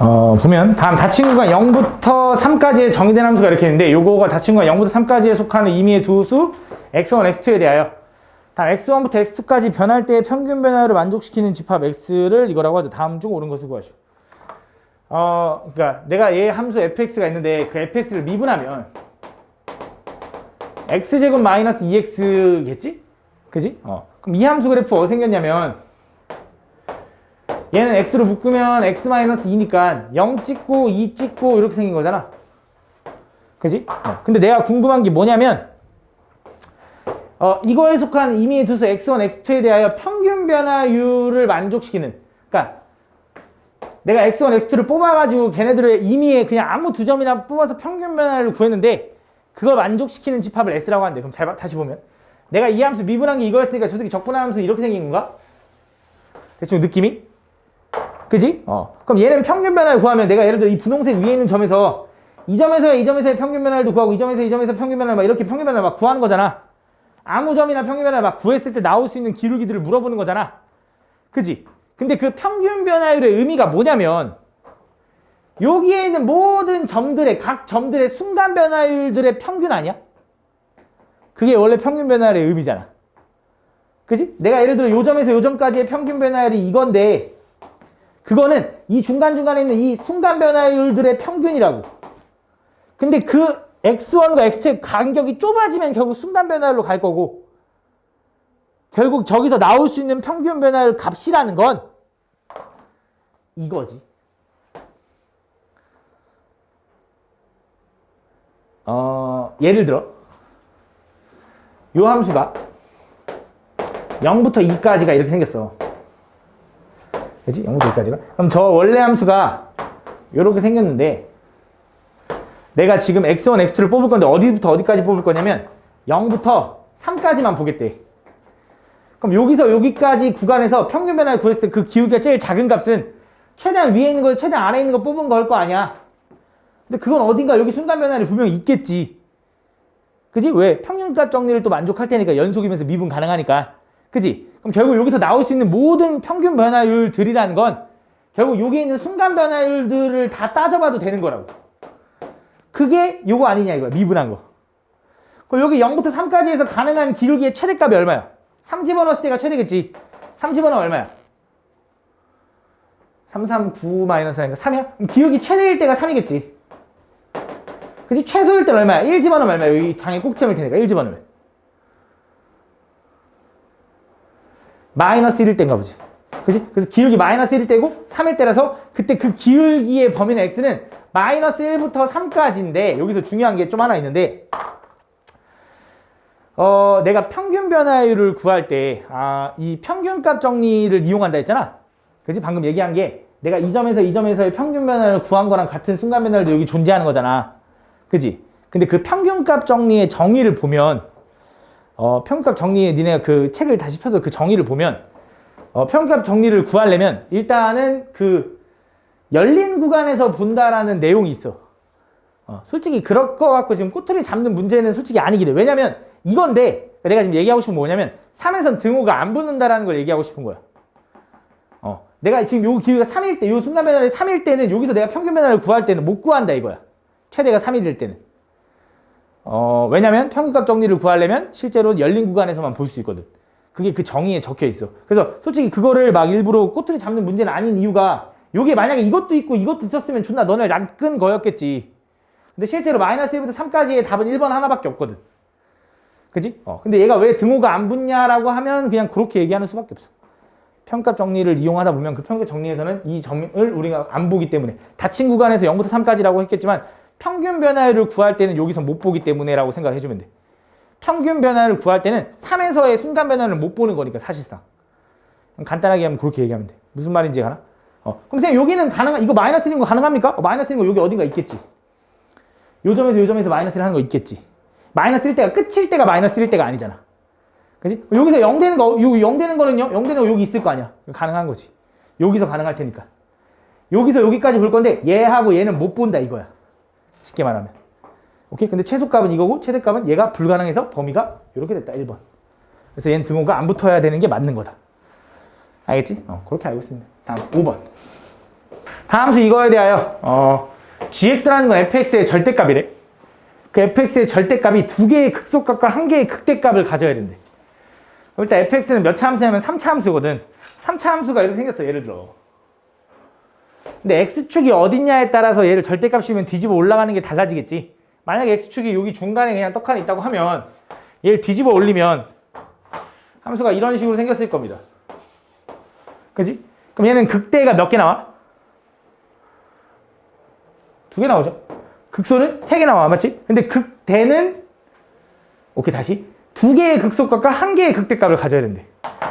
보면 다음 닫힌 구간 0부터 3까지의 정의된 함수가 이렇게 있는데 요거가 닫힌 구간 0부터 3까지에 속하는 임의의 두 수 x1, x2에 대하여 다음 x1부터 x2까지 변할 때의 평균 변화를 만족시키는 집합 x를 이거라고 하죠. 다음 중 옳은 것을 구하시오. 그러니까 내가 얘 함수 fx가 있는데 그 fx를 미분하면 x제곱 마이너스 2x겠지? 그지? 그럼 이 함수 그래프 어디서 생겼냐면 얘는 x로 묶으면 x 마이너스 2니까 0 찍고 2 찍고 이렇게 생긴 거잖아. 그지? 근데 내가 궁금한 게 뭐냐면 이거에 속한 임의의 두수 x1, x2에 대하여 평균 변화율을 만족시키는, 그러니까 내가 x1, x2를 뽑아가지고 걔네들의 임의의 그냥 아무 두 점이나 뽑아서 평균 변화를 구했는데 그걸 만족시키는 집합을 S라고 하는데, 그럼 다시 보면 내가 이 함수 미분한 게 이거였으니까 저 새끼 적분한 함수 이렇게 생긴 건가? 대충 느낌이? 그지? 그럼 얘는 평균 변화를 구하면 내가 예를 들어 이 분홍색 위에 있는 점에서 이 점에서의 평균 변화율도 구하고 이 점에서 평균 변화를 막 이렇게 평균 변화를 막 구하는 거잖아. 아무 점이나 평균 변화를 막 구했을 때 나올 수 있는 기울기들을 물어보는 거잖아. 그지? 근데 그 평균 변화율의 의미가 뭐냐면 여기에 있는 모든 점들의 각 점들의 순간 변화율들의 평균 아니야? 그게 원래 평균 변화율의 의미잖아. 그지? 내가 예를 들어 요 점에서 요 점까지의 평균 변화율이 이건데 그거는 이 중간중간에 있는 이 순간 변화율들의 평균이라고. 근데 그 x1과 x2의 간격이 좁아지면 결국 순간 변화율로 갈 거고 결국 저기서 나올 수 있는 평균 변화율 값이라는 건 이거지. 예를 들어 요 함수가 0부터 2까지가 이렇게 생겼어. 그치? 0부터 2까지가. 그럼 저 원래 함수가 요렇게 생겼는데 내가 지금 x1, x2를 뽑을 건데 어디부터 어디까지 뽑을 거냐면 0부터 3까지만 보겠대. 그럼 여기서 여기까지 구간에서 평균 변화를 구했을 때 그 기울기가 제일 작은 값은 최대한 위에 있는 거, 최대한 아래에 있는 거 뽑은 걸 거 아니야. 근데 그건 어딘가 여기 순간 변화를 분명히 있겠지. 그지? 왜? 평균값 정리를 또 만족할 테니까 연속이면서 미분 가능하니까. 그지? 그럼 결국 여기서 나올 수 있는 모든 평균 변화율들이라는 건 결국 여기 있는 순간 변화율들을 다 따져봐도 되는 거라고. 그게 요거 아니냐 이거야. 미분한 거. 그럼 여기 0부터 3까지에서 가능한 기울기의 최대값이 얼마야? 3 집어넣었을 때가 최대겠지. 3 집어넣으면 얼마야? 339 마이너스 하니까 3이야? 그럼 기울기 최대일 때가 3이겠지. 그치? 최소일 때는 얼마야? 1 집어넣으면 얼마야? 여기 당연히 꼭점일 테니까 1 집어넣으면 마이너스 1일 때인가 보지. 그치? 그래서 기울기 마이너스 1일 때고 3일 때라서 그때 그 기울기의 범위는 x는 마이너스 1부터 3까지인데 여기서 중요한 게 좀 하나 있는데 내가 평균 변화율을 구할 때 이 평균값 정리를 이용한다 했잖아. 그치? 방금 얘기한 게 내가 이 점에서 이 점에서의 평균 변화를 구한 거랑 같은 순간 변화율도 여기 존재하는 거잖아. 그치? 근데 그 평균값 정리의 정의를 보면 평균값 정리에 니네가 그 책을 다시 펴서 그 정의를 보면 평균값 정리를 구하려면 일단은 그 열린 구간에서 본다라는 내용이 있어. 솔직히 그럴 거 같고 지금 꼬투리 잡는 문제는 솔직히 아니긴 해. 왜냐면 이건데 내가 지금 얘기하고 싶은 건 뭐냐면 3에선 등호가 안 붙는다라는 걸 얘기하고 싶은 거야. 내가 지금 요 기회가 3일 때, 요 순간 변화를 3일 때는 여기서 내가 평균 변화를 구할 때는 못 구한다 이거야. 최대가 3이 될 때는. 왜냐면 평균값 정리를 구하려면 실제로 열린 구간에서만 볼 수 있거든. 그게 그 정의에 적혀 있어. 그래서 솔직히 그거를 막 일부러 꼬투리 잡는 문제는 아닌 이유가 요게 만약에 이것도 있고 이것도 있었으면 존나 너네 낚은 거였겠지. 근데 실제로 마이너스 1부터 3까지의 답은 1번 하나밖에 없거든. 그지? 근데 얘가 왜 등호가 안 붙냐라고 하면 그냥 그렇게 얘기하는 수밖에 없어. 평값 정리를 이용하다 보면 그 평균 정리에서는 이 점을 우리가 안 보기 때문에 닫힌 구간에서 0부터 3까지라고 했겠지만 평균 변화율을 구할 때는 여기서 못 보기 때문에 라고 생각해주면 돼. 평균 변화를 구할 때는 3에서의 순간 변화를 못 보는 거니까 사실상. 간단하게 하면 그렇게 얘기하면 돼. 무슨 말인지 가나? 그럼 선생님 여기는 가능한, 이거 마이너스 1인 거 가능합니까? 마이너스 1인 거 여기 어딘가 있겠지. 요 점에서 마이너스 1 하는 거 있겠지. 마이너스 1 때가 끝일 때가 마이너스 1일 때가 아니잖아. 그지? 여기서 0 되는 거, 0 되는 거는요? 0 되는 거 여기 있을 거 아니야. 가능한 거지. 여기서 가능할 테니까. 여기서 여기까지 볼 건데 얘하고 얘는 못 본다 이거야. 쉽게 말하면. 오케이? 근데 최소값은 이거고 최대값은 얘가 불가능해서 범위가 이렇게 됐다. 1번. 그래서 얘는 등호가 안 붙어야 되는 게 맞는 거다. 알겠지? 그렇게 알고 있습니다. 다음 5번. 다함수 이거에 대하여 gx라는 건 fx의 절대값이래. 그 fx의 절대값이 두 개의 극소값과 한 개의 극대값을 가져야 된대. 일단 fx는 몇 차 함수냐면 3차 함수거든. 3차 함수가 이렇게 생겼어. 예를 들어. 근데 x축이 어딨냐에 따라서 얘를 절대값이면 뒤집어 올라가는 게 달라지겠지. 만약에 x축이 여기 중간에 그냥 떡하니 있다고 하면 얘를 뒤집어 올리면 함수가 이런 식으로 생겼을 겁니다. 그지? 그럼 얘는 극대가 몇 개 나와? 2개 나오죠. 극소는 3개 나와. 맞지? 근데 극대는 오케이 다시 2개의 극소값과 1개의 극대값을 가져야 된대.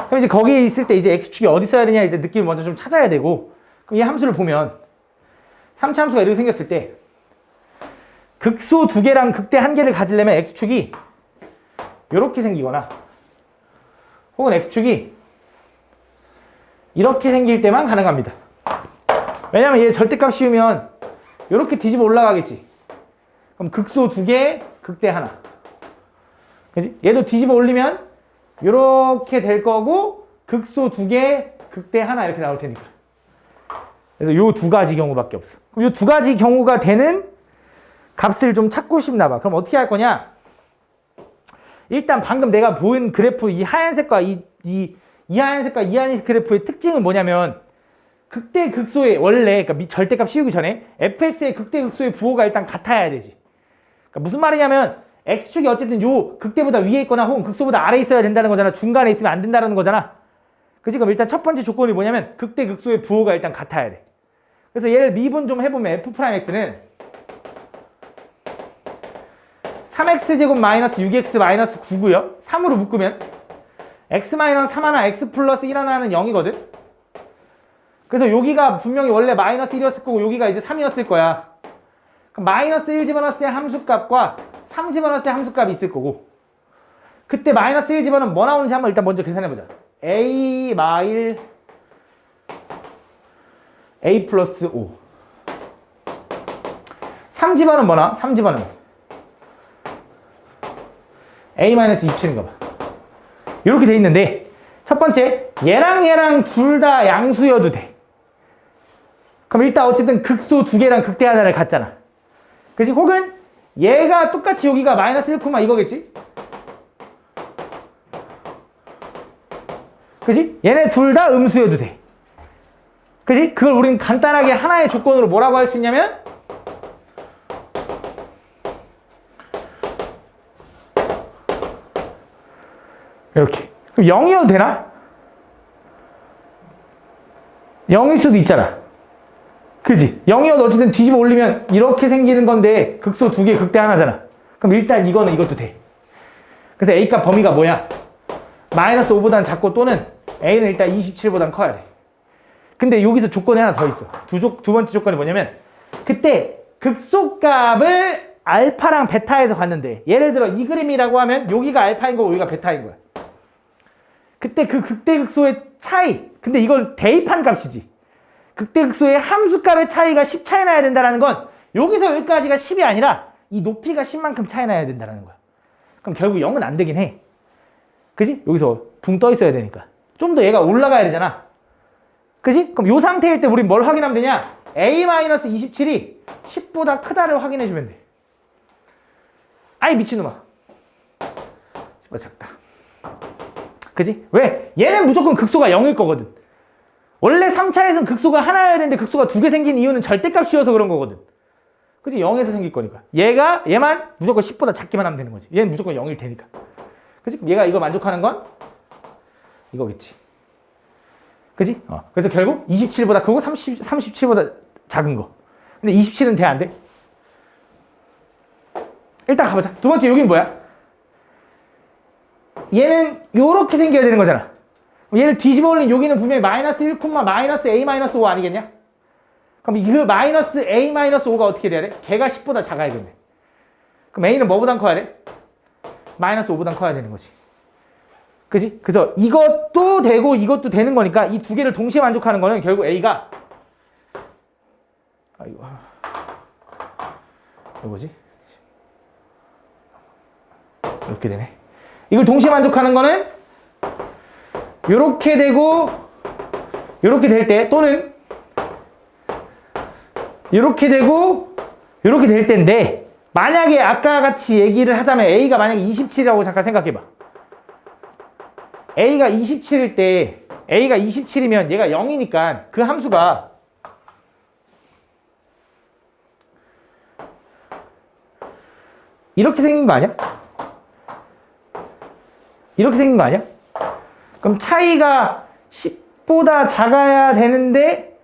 그럼 이제 거기에 있을 때 이제 x축이 어디 써야 되냐 이제 느낌을 먼저 좀 찾아야 되고, 그럼 이 함수를 보면 3차 함수가 이렇게 생겼을 때 극소 2개랑 극대 1개를 가지려면 x축이 이렇게 생기거나 혹은 x축이 이렇게 생길 때만 가능합니다. 왜냐면 얘 절대값 씌우면 이렇게 뒤집어 올라가겠지. 그럼 극소 2개, 극대 하나. 그치? 얘도 뒤집어 올리면 이렇게 될 거고 극소 2개, 극대 하나 이렇게 나올 테니까. 그래서 요 두 가지 경우밖에 없어. 그럼 요 두 가지 경우가 되는 값을 좀 찾고 싶나 봐. 그럼 어떻게 할 거냐? 일단 방금 내가 보인 그래프 이 하얀색과 이 하얀색과 이 하얀색 그래프의 특징은 뭐냐면 극대 극소의 원래 그러니까 절대값 씌우기 전에 fx의 극대 극소의 부호가 일단 같아야 되지. 그러니까 무슨 말이냐면 x축이 어쨌든 요 극대보다 위에 있거나 혹은 극소보다 아래에 있어야 된다는 거잖아. 중간에 있으면 안 된다는 거잖아. 그치? 그럼 일단 첫 번째 조건이 뭐냐면 극대 극소의 부호가 일단 같아야 돼. 그래서 얘를 미분 좀 해보면 f'x는 3x제곱 마이너스 6x 마이너스 9고요. 3으로 묶으면 x 마이너스 3 하나 x 플러스 1 하나는 0이거든. 그래서 여기가 분명히 원래 마이너스 1이었을 거고 여기가 이제 3이었을 거야. 그럼 마이너스 1 집어넣었을 때 함수값과 3 집어넣었을 때 함수값이 있을 거고, 그때 마이너스 1 집어넣으면 뭐 나오는지 한번 일단 먼저 계산해보자. a 마일 a 플러스 5. 3 집어넣으면 뭐 나와? 3 집어넣으면 a 마이너스 27인가 봐. 이렇게 돼 있는데 첫 번째 얘랑 둘 다 양수여도 돼. 그럼 일단 어쨌든 극소 2개랑 극대 하나를 갖잖아. 그치? 혹은 얘가 똑같이 여기가 마이너스 1, 이거겠지? 그치? 얘네 둘 다 음수여도 돼. 그치? 그걸 우린 간단하게 하나의 조건으로 뭐라고 할 수 있냐면 이렇게. 그럼 0이어도 되나? 0일 수도 있잖아. 그지? 0이어도 어쨌든 뒤집어 올리면 이렇게 생기는 건데 극소 2개, 극대 하나잖아. 그럼 일단 이거는 이것도 돼. 그래서 A값 범위가 뭐야? 마이너스 5보다는 작고 또는 A는 일단 27보다는 커야 돼. 근데 여기서 조건이 하나 더 있어. 두 번째 조건이 뭐냐면 그때 극소값을 알파랑 베타에서 갔는데 예를 들어 이 그림이라고 하면 여기가 알파인 거고 여기가 베타인 거야. 그때 그 극대 극소의 차이, 근데 이건 대입한 값이지. 극대 극소의 함수값의 차이가 10 차이 나야 된다는 건 여기서 여기까지가 10이 아니라 이 높이가 10만큼 차이 나야 된다는 거야. 그럼 결국 0은 안 되긴 해. 그지? 여기서 붕 떠 있어야 되니까. 좀 더 얘가 올라가야 되잖아. 그지? 그럼 이 상태일 때 우린 뭘 확인하면 되냐? a-27이 10보다 크다를 확인해 주면 돼. 아이 미친놈아. 10보다 작다. 그지? 왜? 얘는 무조건 극소가 0일 거거든. 원래 3차에서는 극소가 하나여야 되는데 극소가 2개 생긴 이유는 절대값 씌워서 그런 거거든. 그지? 0에서 생길 거니까. 얘만 무조건 10보다 작기만 하면 되는 거지. 얘는 무조건 0일 테니까. 그지? 얘가 이거 만족하는 건 이거겠지. 그지? 그래서 결국 27보다 크고 37보다 작은 거. 근데 27은 돼, 안 돼? 일단 가보자. 두 번째 여긴 뭐야? 얘는 요렇게 생겨야 되는 거잖아. 얘를 뒤집어 올린 여기는 분명히 마이너스 1, 마이너스 a 마이너스 5 아니겠냐? 그럼 이 마이너스 a 마이너스 5가 어떻게 돼야 돼? 걔가 10보다 작아야겠네. 그럼 a는 뭐보단 커야 돼? 마이너스 5보단 커야 되는 거지. 그지? 그래서 이것도 되고 이것도 되는 거니까 이 두 개를 동시에 만족하는 거는 결국 a가 이거지? 이렇게 되네. 이걸 동시에 만족하는 거는 요렇게 되고 요렇게 될 때 또는 이렇게 되고 이렇게 될 텐데 만약에 아까 같이 얘기를 하자면 A가 만약에 27이라고 잠깐 생각해봐. A가 27일 때 A가 27이면 얘가 0이니까 그 함수가 이렇게 생긴 거 아니야? 이렇게 생긴 거 아니야? 그럼 차이가 10보다 작아야 되는데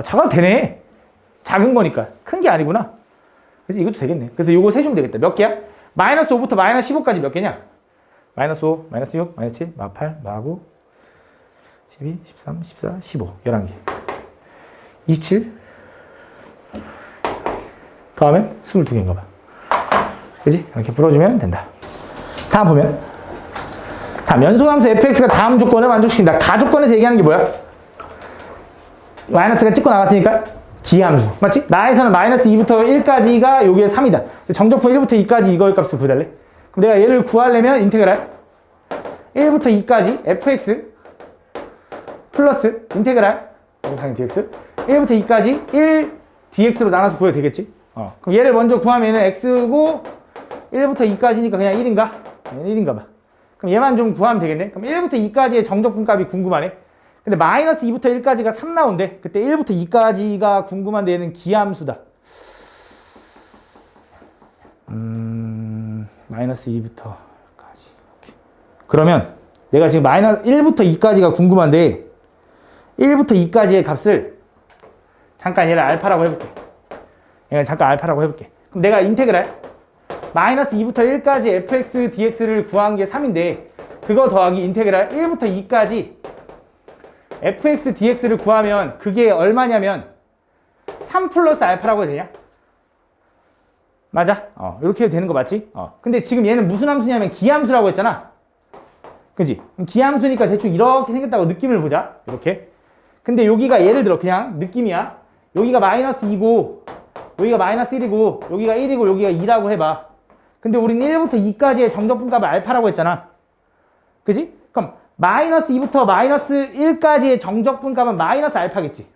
작아도 되네. 작은 거니까. 큰 게 아니구나. 그래서 이것도 되겠네. 그래서 이거 세주면 되겠다. 몇 개야? 마이너스 5부터 마이너스 15까지 몇 개냐? 마이너스 5, 마이너스 6, 마이너스 7, 마이너스 8, 마이너스 9, 12, 13, 14, 15. 11개. 27. 더하면 22개인가 봐. 그지? 이렇게 풀어주면 된다. 다음 보면. 다음, 연소함수 fx가 다음 조건을 만족시킨다. 가조건에서 얘기하는 게 뭐야? 마이너스가 찍고 나갔으니까 기함수. 맞지? 나에서는 마이너스 2부터 1까지가 여기에 3이다. 정적분 1부터 2까지 이거의 값을 구해달래. 그럼 내가 얘를 구하려면 인테그랄 1부터 2까지 fx 플러스 인테그랄 당연히 dx 1부터 2까지 1 dx로 나눠서 구해도 되겠지? 그럼 얘를 먼저 구하면 x고 1부터 2까지니까 그냥 1인가? 1인가 봐. 그럼 얘만 좀 구하면 되겠네? 그럼 1부터 2까지의 정적분 값이 궁금하네? 근데 마이너스 2부터 1까지가 3 나온대. 그때 1부터 2까지가 궁금한데 얘는 기함수다. 마이너스 2부터 1까지. 오케이. 그러면 내가 지금 마이너스 1부터 2까지가 궁금한데 1부터 2까지의 값을 잠깐 얘를 알파라고 해볼게. 얘를 잠깐 알파라고 해볼게. 그럼 내가 인테그랄 마이너스 2부터 1까지 fx dx를 구한 게 3인데 그거 더하기 인테그랄 1부터 2까지 fx dx를 구하면 그게 얼마냐면 3 플러스 알파라고 해도 되냐? 맞아? 이렇게 해도 되는 거 맞지? 근데 지금 얘는 무슨 함수냐면 기함수라고 했잖아. 그지? 기함수니까 대충 이렇게 생겼다고 느낌을 보자. 이렇게. 근데 여기가 예를 들어 그냥 느낌이야. 여기가 마이너스 2고 여기가 마이너스 1이고 여기가 1이고 여기가 2라고 해봐. 근데 우린 1부터 2까지의 정적분 값을 알파라고 했잖아. 그지? 그럼 마이너스 2부터 마이너스 1까지의 정적분 값은 마이너스 알파겠지.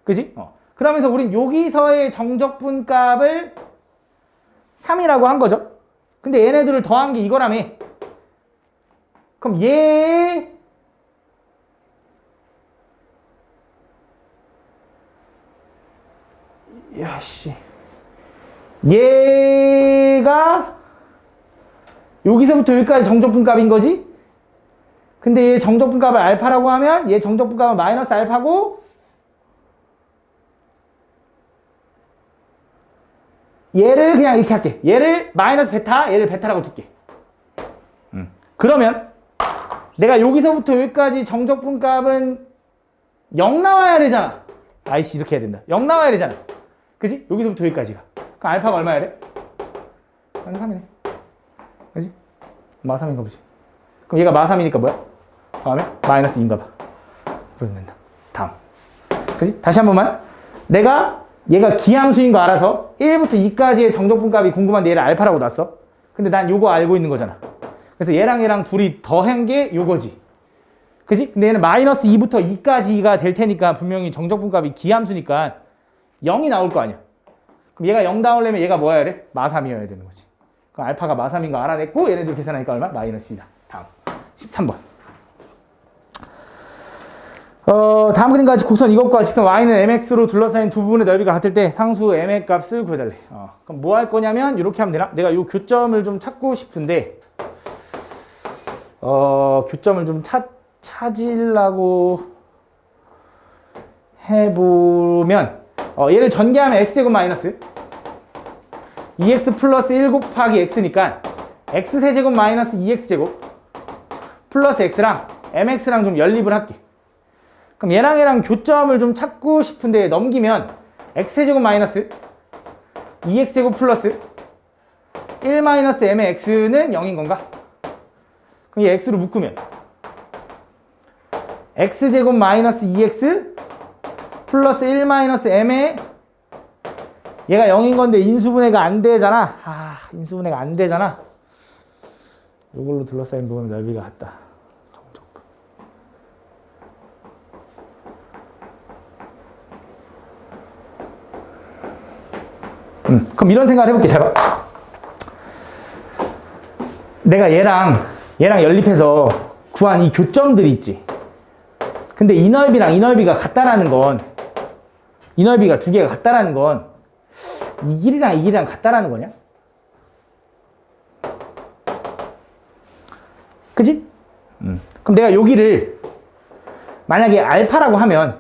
그지? 그러면서 우린 여기서의 정적분 값을 3이라고 한 거죠. 근데 얘네들을 더한 게 이거라며. 그럼 얘가 여기서부터 여기까지 정적분 값인 거지? 근데 얘 정적분 값을 알파라고 하면 얘 정적분 값은 마이너스 알파고 얘를 그냥 이렇게 할게. 얘를 마이너스 베타, 얘를 베타라고 둘게. 그러면 내가 여기서부터 여기까지 정적분 값은 0 나와야 되잖아. 아이씨 이렇게 해야 된다. 0 나와야 되잖아. 그지? 여기서부터 여기까지가. 그럼 알파가 얼마야 돼? 마이너스 3이네. 그지? 마이너스 3인가 보지. 그럼 얘가 마이너스 3이니까 뭐야? 다음에 마이너스 2인가 봐. 그러면 된다. 다음. 그지? 다시 한 번만. 얘가 기함수인 거 알아서 1부터 2까지의 정적분 값이 궁금한데 얘를 알파라고 놨어. 근데 난 요거 알고 있는 거잖아. 그래서 얘랑 둘이 더한 게 요거지. 그지? 근데 얘는 마이너스 2부터 2까지가 될 테니까 분명히 정적분 값이 기함수니까 0이 나올 거 아니야. 그럼 얘가 0 나오려면 얘가 뭐여야 돼? 마3이어야 되는 거지. 그럼 알파가 마3인 거 알아냈고 얘네들 계산하니까 얼마? 마이너스 2다. 다음. 13번. 다음 그림과 같이 곡선 이것과 직선 y는 mx로 둘러싸인 두 부분의 넓이가 같을 때 상수 m의 값을 구해달래. 그럼 뭐 할 거냐면 이렇게 하면 되나? 내가 이 교점을 좀 찾고 싶은데 교점을 좀 찾으려고 해보면 얘를 전개하면 x제곱 마이너스 2x 플러스 1 곱하기 x니까 x세제곱 마이너스 2x제곱 플러스 x랑 mx랑 좀 연립을 할게. 그럼 얘랑 교점을 좀 찾고 싶은데 넘기면 x제곱 마이너스 2x제곱 플러스 1 마이너스 m의 x는 0인 건가? 그럼 얘 x로 묶으면 x제곱 마이너스 2x 플러스 1 마이너스 m의 얘가 0인 건데 인수분해가 안 되잖아. 인수분해가 안 되잖아. 이걸로 둘러싸인 부분의 넓이가 같다. 그럼 이런 생각을 해볼게. 잘 봐. 내가 얘랑 연립해서 구한 이 교점들이 있지. 근데 이 넓이랑 이 넓이가 같다라는 건, 이 넓이가 두 개가 같다라는 건, 이 길이랑 이 길이랑 같다라는 거냐? 그지? 그럼 내가 여기를 만약에 알파라고 하면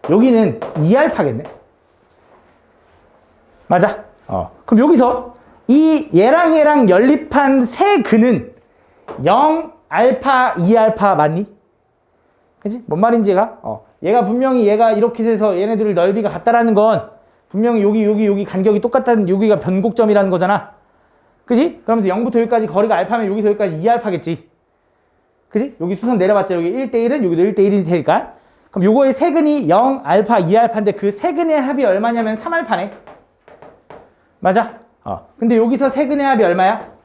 여기는 2알파겠네. 맞아? 그럼 여기서 이 얘랑 연립한 세 근은 0알파, 2알파 맞니? 그치? 뭔 말인지 얘가 분명히 얘가 이렇게 돼서 얘네들 넓이가 같다라는 건 분명히 여기 간격이 똑같다는, 여기가 변곡점이라는 거잖아. 그지? 그러면서 0부터 여기까지 거리가 알파면 여기서 여기까지 2알파겠지. 그지? 여기 수선 내려봤자 여기 1대1은 여기도 1대1이 되니까. 그럼 요거의 세근이 0, 알파, 2알파인데 그 세근의 합이 얼마냐면 3알파네. 맞아? 근데 여기서 세근의 합이 얼마야?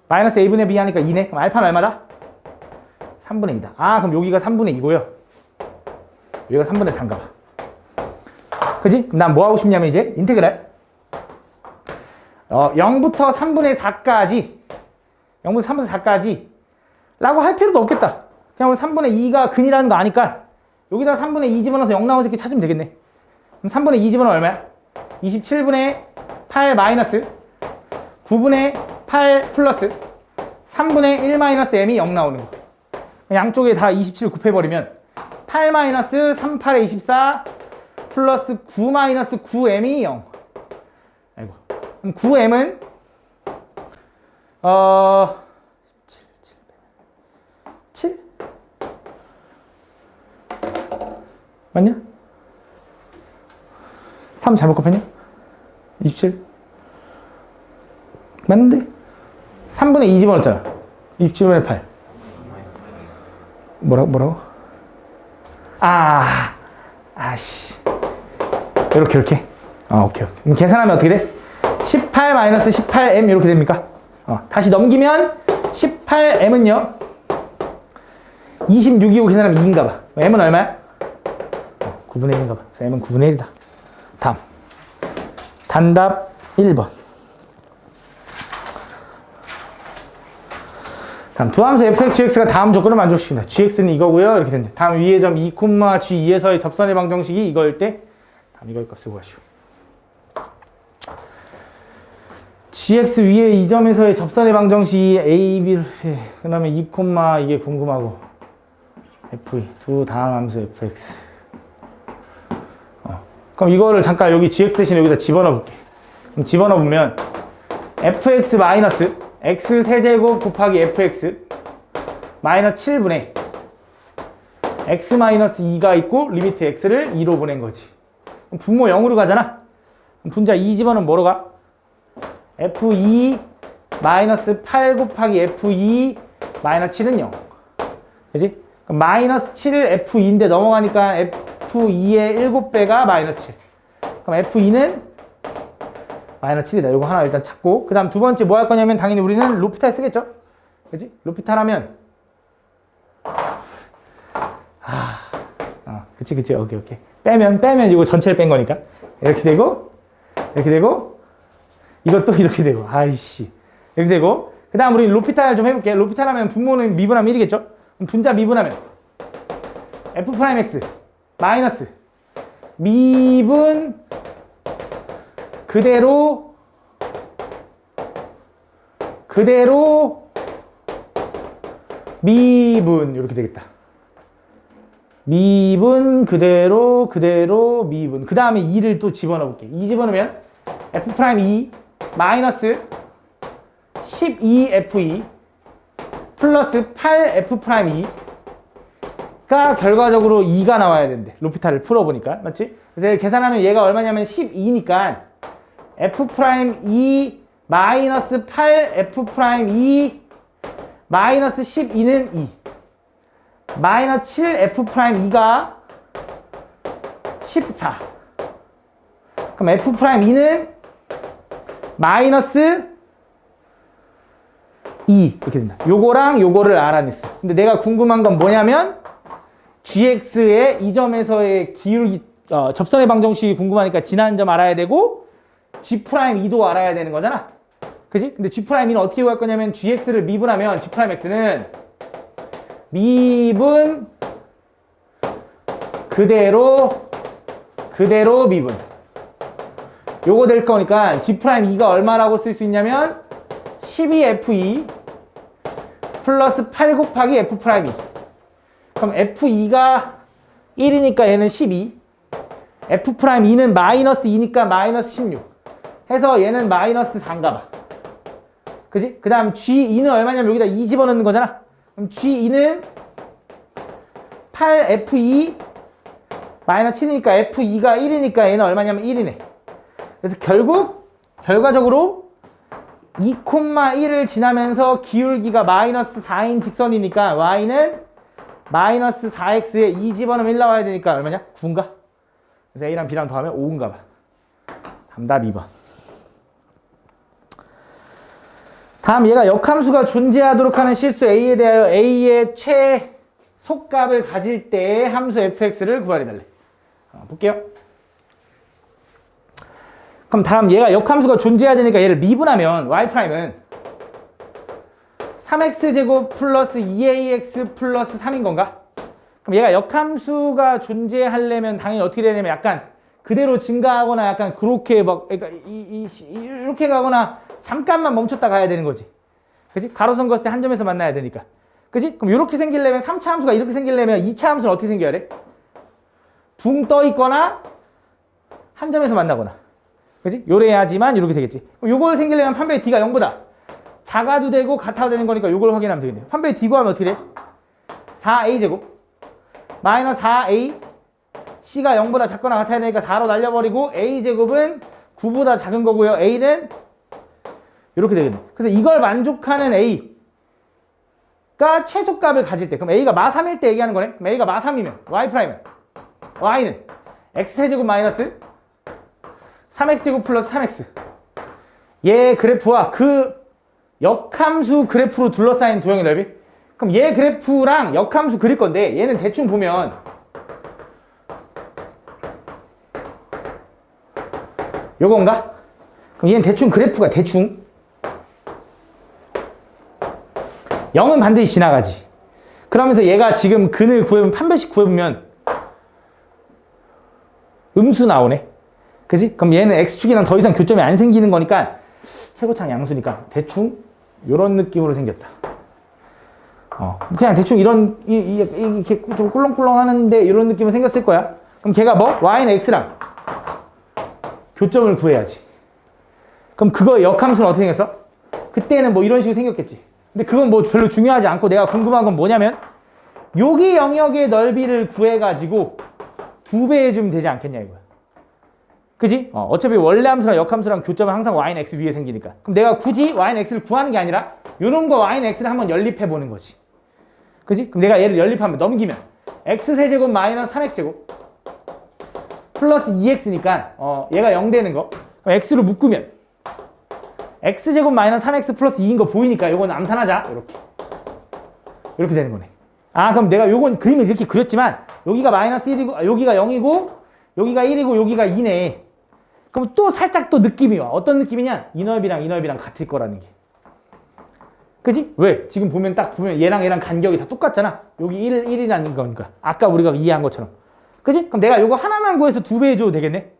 마이너스 a분의 b 하니까 2네. 그럼 알파는 얼마다? 3분의 2다. 그럼 여기가 3분의 2고요. 여기가 3분의 3인가 봐. 그지? 그럼 난 뭐 하고 싶냐면 이제 인테그랄 0부터 3분의 4까지 0부터 3분의 4까지 라고 할 필요도 없겠다. 그냥 3분의 2가 근이라는 거 아니까 여기다 3분의 2 집어넣어서 0 나오는 새끼 찾으면 되겠네. 그럼 3분의 2 집어넣으면 얼마야? 27분의 8 마이너스 9분의 8 플러스 3분의 1 마이너스 m이 0 나오는 거. 양쪽에 다 27 곱해버리면 8 마이너스 3, 8에 24 플러스 9 마이너스 9m이 0. 아이고. 그럼 9m은 7? 맞냐? 3 잘못 곱했냐? 27? 맞는데? 3분의 2 집어넣었잖아. 27분의 8. 뭐라고? 아씨. 이렇게. 오케이. 그럼 계산하면 어떻게 돼? 18 마이너스 18m 이렇게 됩니까? 다시 넘기면 18m은요 26이고 계산하면 2인가 봐. m은 얼마야? 9분의 1인가 봐. 그래서 m은 9분의 1이다. 다음 단답 1번. 다음 두 함수 fx, gx가 다음 조건을 만족시킨다. gx는 이거고요. 이렇게 된다. 다음 위의 점 2, g2에서의 접선의 방정식이 이거일 때 다음 이거의 값을 구하시오. gx 위에 이 점에서의 접선의 방정식이 a, b를 그 다음에 2, 이게 궁금하고 f2 두 다음 함수 fx. 그럼 이거를 잠깐 여기 gx 대신 여기다 집어넣어 볼게. 그럼 집어넣어 보면 fx 마이너스 x 세제곱 곱하기 fx 마이너스 7분의 x 마이너스 2가 있고 리미트 x를 2로 보낸 거지. 그럼 분모 0으로 가잖아. 그럼 분자 2 집어넣으면 뭐로 가? f2 마이너스 8 곱하기 f2 마이너스 7은 0. 그지? 그럼 마이너스 7 f2인데 넘어가니까 f2의 7배가 마이너스 7. 그럼 f2는 마이너스 7이다. 이거 하나 일단 찾고. 그 다음 두 번째 뭐 할 거냐면 당연히 우리는 로피탈 쓰겠죠? 그지? 로피탈 하면 그치. 오케이. 빼면 이거 전체를 뺀 거니까. 이렇게 되고 이것도 이렇게 되고. 아이씨. 이렇게 되고. 그 다음 우리 로피탈 좀 해볼게. 로피탈 하면 분모는 미분하면 1이겠죠? 그럼 분자 미분하면 f'x 마이너스 미분 그대로 미분 이렇게 되겠다. 미분 그대로 미분. 그 다음에 2를 또 집어넣어 볼게. 2 집어넣으면 f'2 마이너스 12f2 플러스 8f'2가 결과적으로 2가 나와야 된대. 로피탈을 풀어보니까. 맞지? 그래서 계산하면 얘가 얼마냐면 12니까 f'2 마이너스 8f'2 마이너스 12는 2 마이너스 7f'2가 14. 그럼 f'2는 마이너스 2 이렇게 된다. 요거랑 요거를 알아냈어. 근데 내가 궁금한 건 뭐냐면 gx의 이 점에서의 기울기 접선의 방정식이 궁금하니까 지난 점 알아야 되고 G'2도 알아야 되는 거잖아. 그지? 근데 G'2는 어떻게 구할 거냐면 GX를 미분하면 G'X는 미분 그대로 미분. 요거 될 거니까 G'2가 얼마라고 쓸 수 있냐면 12F2 플러스 8 곱하기 F'2. 그럼 F2가 1이니까 얘는 12. F'2는 마이너스 2니까 마이너스 16. 해서 얘는 마이너스 4인가 봐. 그지? 그 다음 G2는 얼마냐면 여기다 2 집어넣는 거잖아. 그럼 G2는 8F2 마이너스 7이니까 F2가 1이니까 얘는 얼마냐면 1이네. 그래서 결국 결과적으로 2,1을 지나면서 기울기가 마이너스 4인 직선이니까 y는 마이너스 4x에 2 집어넣으면 1 나와야 되니까 얼마냐? 9인가? 그래서 a랑 b랑 더하면 5인가 봐. 답 2번. 다음 얘가 역함수가 존재하도록 하는 실수 a에 대하여 a의 최속값을 가질 때의 함수 fx를 구하래달래. 볼게요. 그럼 다음 얘가 역함수가 존재해야 되니까 얘를 미분하면 y'은 3x제곱 플러스 2ax 플러스 3인 건가? 그럼 얘가 역함수가 존재하려면 당연히 어떻게 되냐면 약간 그대로 증가하거나 약간 그렇게 막 그러니까 이렇게 가거나 잠깐만 멈췄다 가야 되는 거지. 그치? 가로선 그었을 때 한 점에서 만나야 되니까. 그치? 그럼 이렇게 생기려면 3차 함수가 이렇게 생기려면 2차 함수는 어떻게 생겨야 돼? 붕 떠 있거나 한 점에서 만나거나. 그치? 요래야지만 이렇게 되겠지. 그럼 요걸 생기려면 판별 D가 0보다 작아도 되고 같아도 되는 거니까 요걸 확인하면 되겠네. 판별 D 구하면 어떻게 돼? 4a제곱 마이너스 4a C가 0보다 작거나 같아야 되니까 4로 날려버리고 a제곱은 9보다 작은 거고요. a는 이렇게 되겠네. 그래서 이걸 만족하는 a가 최소값을 가질 때 그럼 a가 마3일 때 얘기하는 거네. 그럼 a가 마3이면 y는 x세제곱 마이너스 3x제곱 플러스 3x 얘 그래프와 그 역함수 그래프로 둘러싸인 도형의 넓이. 그럼 얘 그래프랑 역함수 그릴 건데 얘는 대충 보면 요건가? 그럼 얘는 대충 그래프가 대충 0은 반드시 지나가지. 그러면서 얘가 지금 근을 구해보면 판별식 구해보면 음수 나오네. 그지? 그럼 얘는 x축이랑 더 이상 교점이 안 생기는 거니까 최고창 양수니까 대충 이런 느낌으로 생겼다. 그냥 대충 이런 이렇게 좀 꿀렁꿀렁 하는데 이런 느낌으로 생겼을 거야. 그럼 걔가 뭐? y는 x랑 교점을 구해야지. 그럼 그거 역함수는 어떻게 생겼어? 그때는 뭐 이런 식으로 생겼겠지. 근데 그건 뭐 별로 중요하지 않고 내가 궁금한 건 뭐냐면 여기 영역의 넓이를 구해가지고 2배 해주면 되지 않겠냐 이거야. 그지? 어차피 원래 함수랑 역함수랑 교점은 항상 y는 x 위에 생기니까. 그럼 내가 굳이 y는 x를 구하는 게 아니라 요런 거 y는 x를 한번 연립해 보는 거지. 그지? 그럼 내가 얘를 연립하면 넘기면 x세제곱 마이너스 3x제곱 플러스 2x니까 얘가 0 되는 거. 그럼 x로 묶으면 x제곱 마이너스 3x 플러스 2인 거 보이니까 요건 암산하자. 이렇게 되는 거네. 그럼 내가 요건 그림을 이렇게 그렸지만 여기가 마이너스 1이고 여기가 0이고 여기가 1이고 여기가 2네. 그럼 또 살짝 또 느낌이 와. 어떤 느낌이냐? 이 넓이랑 같을 거라는 게. 그지? 왜? 지금 보면 딱 보면 얘랑 간격이 다 똑같잖아. 여기 1이라는 거니까. 아까 우리가 이해한 것처럼. 그지? 그럼 내가 요거 하나만 구해서 2배 해줘도 되겠네?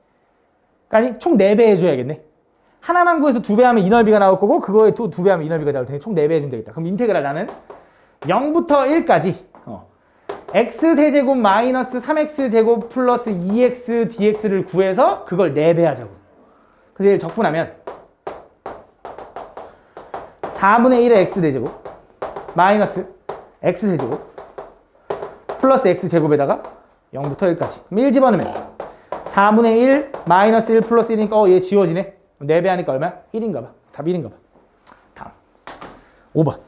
아니, 총 4배 해줘야겠네. 하나만 구해서 2배 하면 이 넓이가 나올 거고 그거에 또 2배 하면 이 넓이가 나올 테니 총 4배 해주면 되겠다. 그럼 인테그랄 나는 0부터 1까지 x세제곱 마이너스 3x제곱 플러스 2x dx를 구해서 그걸 4배 하자고. 그래서 얘를 적분하면 4분의 1의 x대제곱 마이너스 x세제곱 플러스 x제곱에다가 0부터 1까지. 그럼 1 집어넣으면 4분의 1 마이너스 1 플러스 1이니까 얘 지워지네. 4배 하니까 얼마야? 1인가 봐. 답 1인가 봐. 다음 5번.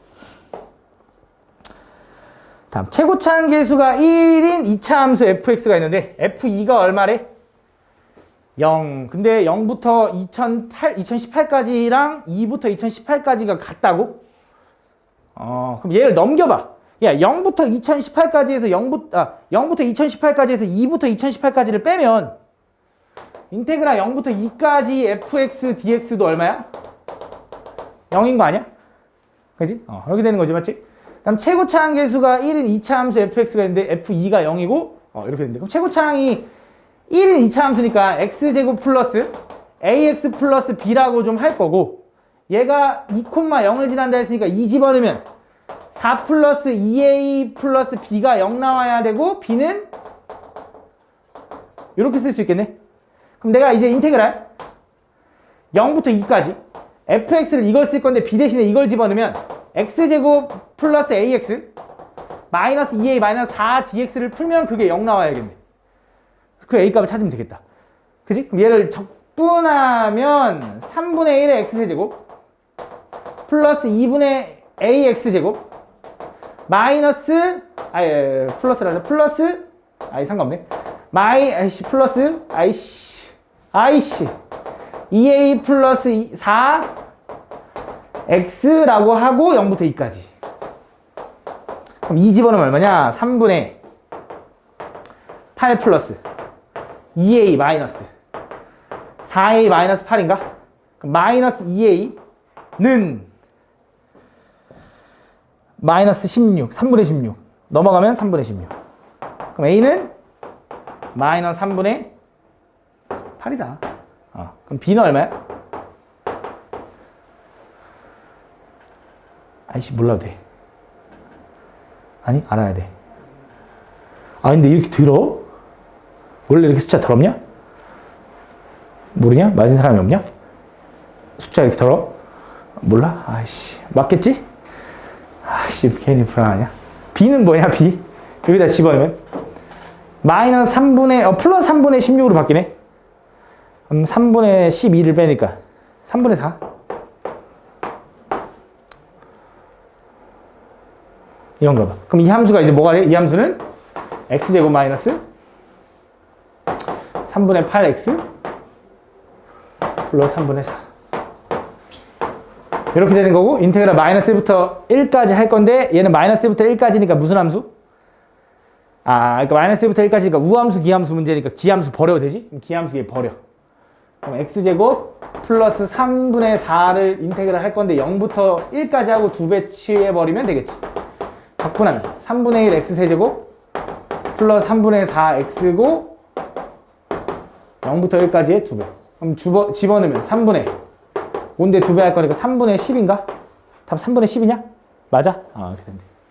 다음 최고차항 계수가 1인 2차 함수 fx가 있는데 f2가 얼마래? 0. 근데 0부터 2018까지랑 2부터 2018까지가 같다고? 그럼 얘를 넘겨봐. 야, 0부터 2018까지 해서 0부터 2018까지 해서 2부터 2018까지를 빼면 인테그랄 0부터 2까지 fx dx도 얼마야? 0인 거 아니야? 그지? 이렇게 되는 거지, 맞지? 그다음 최고차항 계수가 1인 2차 함수 fx가 있는데 f2가 0이고 이렇게 되는데, 그럼 최고차항이 1인 2차 함수니까 x제곱 플러스 ax 플러스 b라고 좀 할 거고, 얘가 2,0을 지난다 했으니까 2 집어넣으면 4 플러스 2a 플러스 b가 0 나와야 되고, b는 이렇게 쓸 수 있겠네. 그럼 내가 이제 인테그랄 0부터 2까지 fx를 이걸 쓸 건데 b 대신에 이걸 집어넣으면 x제곱 플러스 ax 마이너스 2a 마이너스 4dx를 풀면 그게 0 나와야겠네. 그 a 값을 찾으면 되겠다. 그지? 그럼 얘를 적분하면 3분의 1의 x제곱 플러스 2분의 ax제곱 마이너스 플러스라서 플러스 상관없네. 플러스 2a 플러스 4 x라고 하고 0부터 2까지. 그럼 2 집어넣으면 얼마냐? 3분의 8 플러스 2a 마이너스 4a 마이너스 8인가? 그럼 마이너스 2a는 마이너스 16, 3분의 16 넘어가면 3분의 16. 그럼 a는 마이너스 3분의 8이다. 그럼 b는 얼마야? 몰라도 돼. 아니, 알아야 돼. 근데 이렇게 더러워? 원래 이렇게 숫자 더럽냐? 모르냐? 맞은 사람이 없냐? 숫자 이렇게 더러워? 몰라? 맞겠지? 괜히 불안하냐? b는 뭐야, b? 여기다 집어넣으면 마이너스 3분의, 플러스 3분의 16으로 바뀌네? 그럼 3분의 12를 빼니까 3분의 4? 이런가 봐. 그럼 이 함수가 이제 뭐가 돼? 이 함수는 x제곱 마이너스 3분의 8x 플러스 3분의 4. 이렇게 되는 거고, 인테그랄 마이너스 1부터 1까지 할 건데, 얘는 마이너스 1부터 1까지니까 무슨 함수? 그러니까 마이너스 1부터 1까지니까 우함수, 기함수 문제니까 기함수 버려도 되지? 기함수 얘 버려. 그럼 x제곱 플러스 3분의 4를 인테그랄 할 건데 0부터 1까지 하고 2배 취해버리면 되겠지. 적분하면 3분의 1 x세제곱 플러스 3분의 4 x고 0부터 1까지의 2배. 그럼 집어넣으면 3분의 5인데 2배 할 거니까 3분의 10인가? 답 3분의 10이냐? 맞아? 이렇게 된대.